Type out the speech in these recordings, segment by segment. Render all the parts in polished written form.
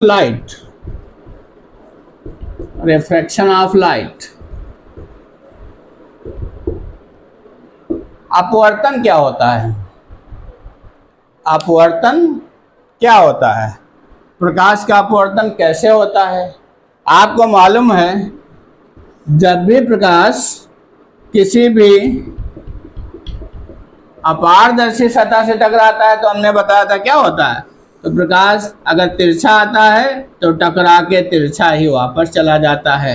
Light, refraction of light. अपवर्तन क्या होता है? अपवर्तन क्या होता है? प्रकाश का अपवर्तन कैसे होता है? आपको मालूम है, जब भी प्रकाश किसी भी अपारदर्शी सतह से टकराता है तो हमने बताया था क्या होता है। तो प्रकाश अगर तिरछा आता है तो टकरा के तिरछा ही वापस चला जाता है।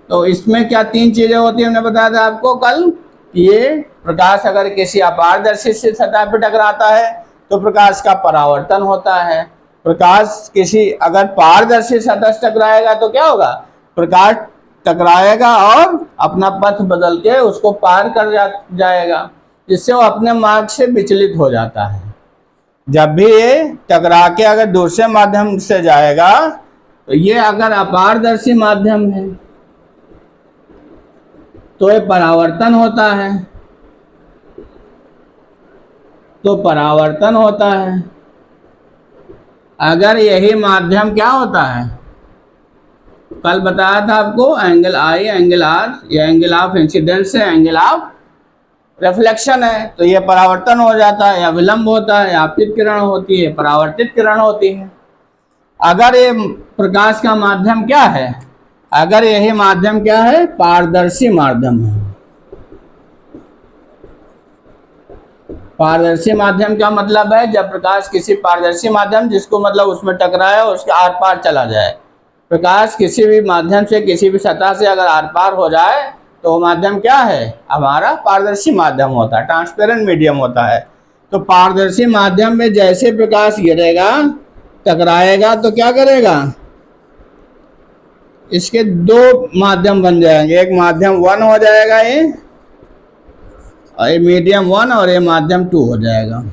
तो इसमें क्या तीन चीजें होती है, हमने बताया था आपको कल। ये प्रकाश अगर किसी अपारदर्शी सतह पर टकराता है तो प्रकाश का परावर्तन होता है। प्रकाश किसी अगर पारदर्शी सतह से टकराएगा तो क्या होगा, प्रकाश टकराएगा और अपना पथ बदल के उसको पार कर जाएगा, जिससे वो अपने मार्ग से विचलित हो जाता है। जब भी ये टकरा के अगर दूसरे माध्यम से जाएगा तो ये अगर अपारदर्शी माध्यम है तो ये परावर्तन होता है। तो परावर्तन होता है। अगर यही माध्यम क्या होता है, कल बताया था आपको, एंगल आई, एंगल आर, या एंगल ऑफ इंसिडेंस है, एंगल ऑफ रिफ्लेक्शन है, तो ये परावर्तन हो जाता है या विलंब होता है, आपतित किरण होती है, परावर्तित किरण होती है। अगर ये प्रकाश का माध्यम क्या है, अगर यही माध्यम क्या है, पारदर्शी माध्यम है। पारदर्शी माध्यम का मतलब है जब प्रकाश किसी पारदर्शी माध्यम, जिसको मतलब उसमें टकराए और उसके आर पार चला जाए। प्रकाश किसी भी माध्यम से किसी भी सतह से अगर आर पार हो जाए तो वो माध्यम क्या है, हमारा पारदर्शी माध्यम होता है, ट्रांसपेरेंट मीडियम होता है। तो पारदर्शी माध्यम में जैसे प्रकाश गिरेगा, टकराएगा, तो क्या करेगा, इसके दो माध्यम बन जाएंगे। एक माध्यम 1 हो जाएगा ये, और ये मीडियम 1 और ये माध्यम 2 हो जाएगा।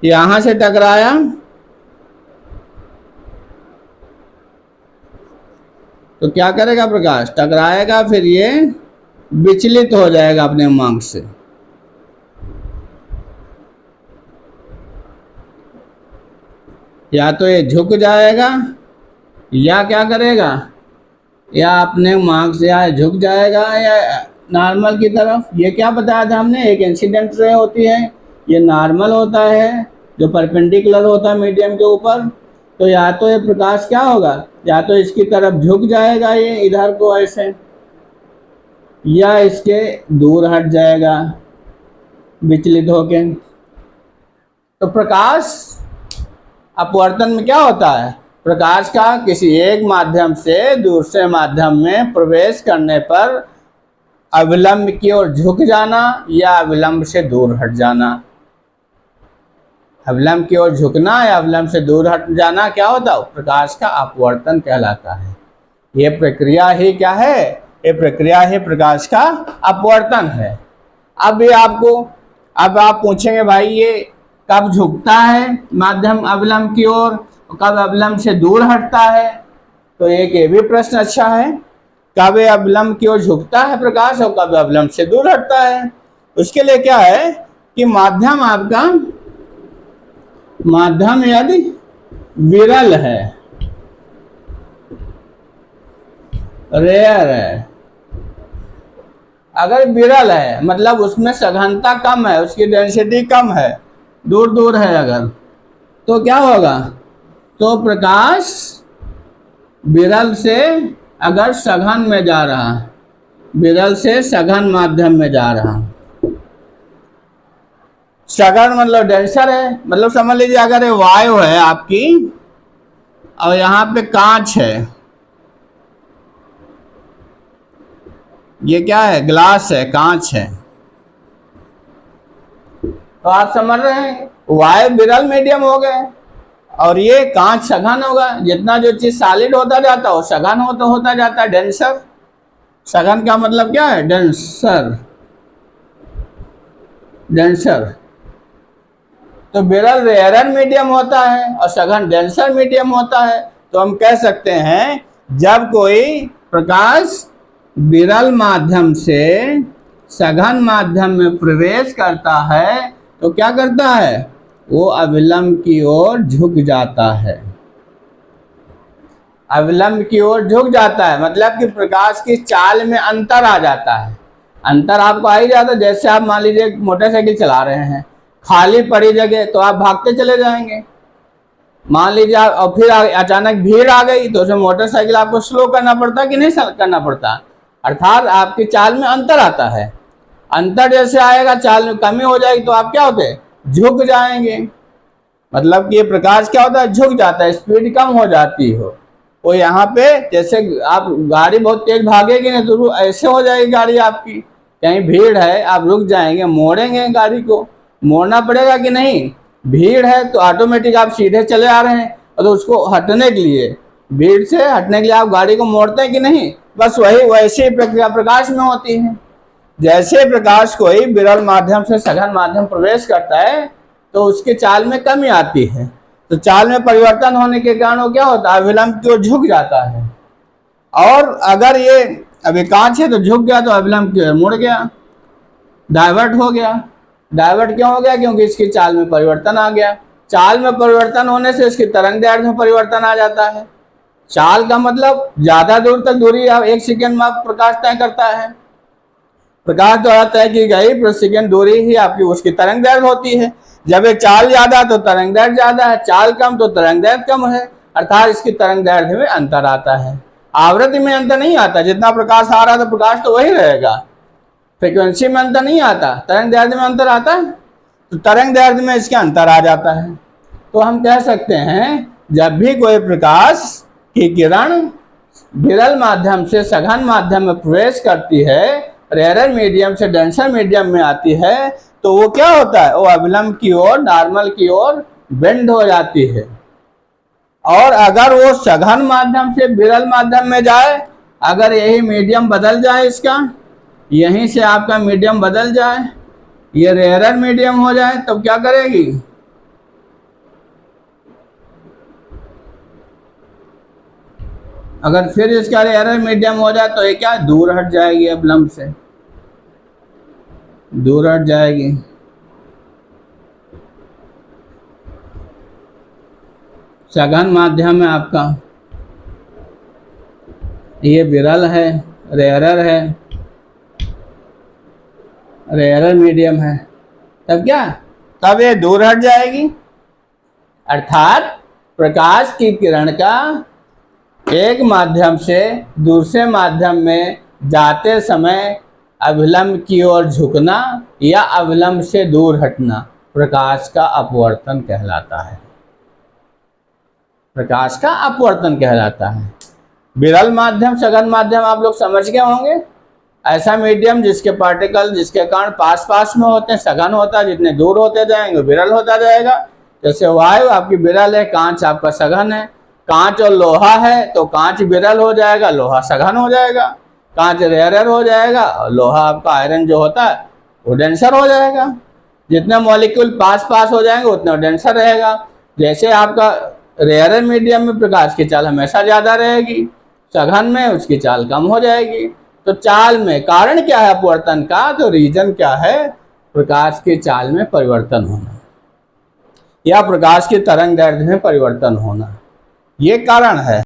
यहां से टकराया तो क्या करेगा, प्रकाश टकराएगा, फिर ये विचलित हो जाएगा अपने मार्ग से। या तो ये झुक जाएगा या क्या करेगा, या अपने मार्ग से या झुक जाएगा या नॉर्मल की तरफ। ये क्या बताया था हमने, एक इंसिडेंट रे होती है, ये नॉर्मल होता है जो परपेंडिकुलर होता है मीडियम के ऊपर। तो या तो ये प्रकाश क्या होगा, या तो इसकी तरफ झुक जाएगा ये इधर को ऐसे, या इसके दूर हट जाएगा विचलित होके। तो प्रकाश अपवर्तन में क्या होता है, प्रकाश का किसी एक माध्यम से दूसरे माध्यम में प्रवेश करने पर अविलंब की ओर झुक जाना या अविलंब से दूर हट जाना। अविलंब की ओर झुकना या अविलंब से दूर हट जाना क्या होता है, प्रकाश का अपवर्तन कहलाता है। ये प्रक्रिया ही क्या है, ये प्रक्रिया ही प्रकाश का अपवर्तन है। अब ये आपको, अब आप पूछेंगे भाई ये कब झुकता है माध्यम अविलंब की ओर, कब अविलंब से दूर हटता है। तो एक ये भी प्रश्न अच्छा है, कब ये अविलंब की ओर झुकता है प्रकाश और कब अविलंब से दूर हटता है। उसके लिए क्या है कि माध्यम आपका, माध्यम यदि विरल है, रेयर है, अगर विरल है मतलब उसमें सघनता कम है, उसकी डेंसिटी कम है, दूर दूर है अगर, तो क्या होगा, तो प्रकाश विरल से अगर सघन में जा रहा है, विरल से सघन माध्यम में जा रहा है, सघन मतलब डेंसर है, मतलब समझ लीजिए अगर ये वायु है आपकी और यहाँ पे कांच है, ये क्या है, ग्लास है, कांच है, तो आप समझ रहे हैं वायु विरल मीडियम हो गए और ये कांच सघन होगा। जितना जो चीज सॉलिड होता जाता है वो सघन होता जाता है, डेंसर। सघन का मतलब क्या है, डेंसर, डेंसर। तो विरल रेयर मीडियम होता है और सघन डेंसर मीडियम होता है। तो हम कह सकते हैं जब कोई प्रकाश विरल माध्यम से सघन माध्यम में प्रवेश करता है तो क्या करता है, वो अविलंब की ओर झुक जाता है। अविलंब की ओर झुक जाता है मतलब कि प्रकाश की चाल में अंतर आ जाता है। अंतर आपको आ ही जाता है। जैसे आप मान लीजिए मोटरसाइकिल चला रहे हैं, खाली पड़ी जगह तो आप भागते चले जाएंगे। मान लीजिए आप और फिर अचानक भीड़ आ गई तो उसमें मोटरसाइकिल आपको स्लो करना पड़ता कि नहीं करना पड़ता। अर्थात आपकी चाल में अंतर आता है। अंतर जैसे आएगा, चाल में कमी हो जाएगी तो आप क्या होते हैं, झुक जाएंगे। मतलब कि ये प्रकाश क्या होता है, झुक जाता है, स्पीड कम हो जाती हो। वो यहाँ पे जैसे आप गाड़ी बहुत तेज भागेगी ना तो ऐसे हो जाएगी गाड़ी आपकी। कहीं भीड़ है आप रुक जाएंगे, मोड़ेंगे गाड़ी को, मोड़ना पड़ेगा कि नहीं। भीड़ है तो ऑटोमेटिक आप सीधे चले आ रहे हैं, तो उसको हटने के लिए, भीड़ से हटने के लिए आप गाड़ी को मोड़ते हैं कि नहीं। बस वही वैसी प्रक्रिया प्रकाश में होती है। जैसे प्रकाश कोई विरल माध्यम से सघन माध्यम प्रवेश करता है तो उसकी चाल में कमी आती है। तो चाल में परिवर्तन होने के कारण वो क्या होता है, अविलंब की ओर झुक जाता है। और अगर ये अभी कांच है तो झुक गया तो अविलंब की ओर मुड़ गया, डाइवर्ट हो गया। डाइवर्ट क्यों हो गया, क्योंकि इसकी चाल में परिवर्तन आ गया। चाल में परिवर्तन होने से इसकी तरंग दैर्ध्य में परिवर्तन आ जाता है। चाल का मतलब ज्यादा दूर तक दूरी 1 सेकेंड में प्रकाश तय करता है। प्रकाश द्वारा तय की गई प्रति सेकंड दूरी ही आपकी उसकी तरंग दैर्ध्य होती है। जब एक चाल ज्यादा तो तरंग दैर्ध्य ज्यादा है, चाल कम तो तरंग दैर्ध्य कम है, अर्थात इसकी तरंग दैर्ध्य में अंतर आता है। आवृत्ति में अंतर नहीं आता, जितना प्रकाश आ रहा है तो प्रकाश तो वही रहेगा। फ्रीक्वेंसी में अंतर नहीं आता, तरंग दैर्ध्य में अंतर आता है, तो तरंग दैर्ध्य में इसके अंतर आ जाता है। तो हम कह सकते हैं जब भी कोई प्रकाश की किरण विरल माध्यम से सघन माध्यम में प्रवेश करती है, रेयर मीडियम से डेंसर मीडियम में आती है, तो वो क्या होता है, वो अविलंब की ओर, नॉर्मल की ओर बेंड हो जाती है। और अगर वो सघन माध्यम से विरल माध्यम में जाए, अगर यही मीडियम बदल जाए, इसका यहीं से आपका मीडियम बदल जाए, ये रेयर मीडियम हो जाए, तब क्या करेगी, अगर फिर इसका रेयर मीडियम हो जाए तो ये क्या दूर हट जाएगी, अविलंब से दूर हट जाएगी। सघन माध्यम है आपका, ये विरल है, रेयरर है, रेयरर मीडियम है, तब क्या, तब ये दूर हट जाएगी। अर्थात प्रकाश की किरण का एक माध्यम से दूसरे माध्यम में जाते समय अविलंब की ओर झुकना या अविलंब से दूर हटना प्रकाश का अपवर्तन कहलाता है। प्रकाश का अपवर्तन कहलाता है। विरल माध्यम, सघन माध्यम आप लोग समझ गए होंगे। ऐसा मीडियम जिसके पार्टिकल, जिसके कण पास पास में होते हैं, सघन होता है, जितने दूर होते जाएंगे विरल होता जाएगा। जैसे वायु आपकी विरल है, कांच आपका सघन है। कांच और लोहा है तो कांच विरल हो जाएगा, लोहा सघन हो जाएगा। कांच रेयरर हो जाएगा और लोहा आपका आयरन जो होता है वो डेंसर हो जाएगा। जितने मॉलिक्यूल पास पास हो जाएंगे उतना डेंसर रहेगा। जैसे आपका रेयरर मीडियम में प्रकाश की चाल हमेशा ज़्यादा रहेगी, सघन में उसकी चाल कम हो जाएगी। तो चाल में कारण क्या है अपवर्तन का, तो रीजन क्या है, प्रकाश की चाल में परिवर्तन होना या प्रकाश की तरंग दैर्ध्य में परिवर्तन होना, ये कारण है।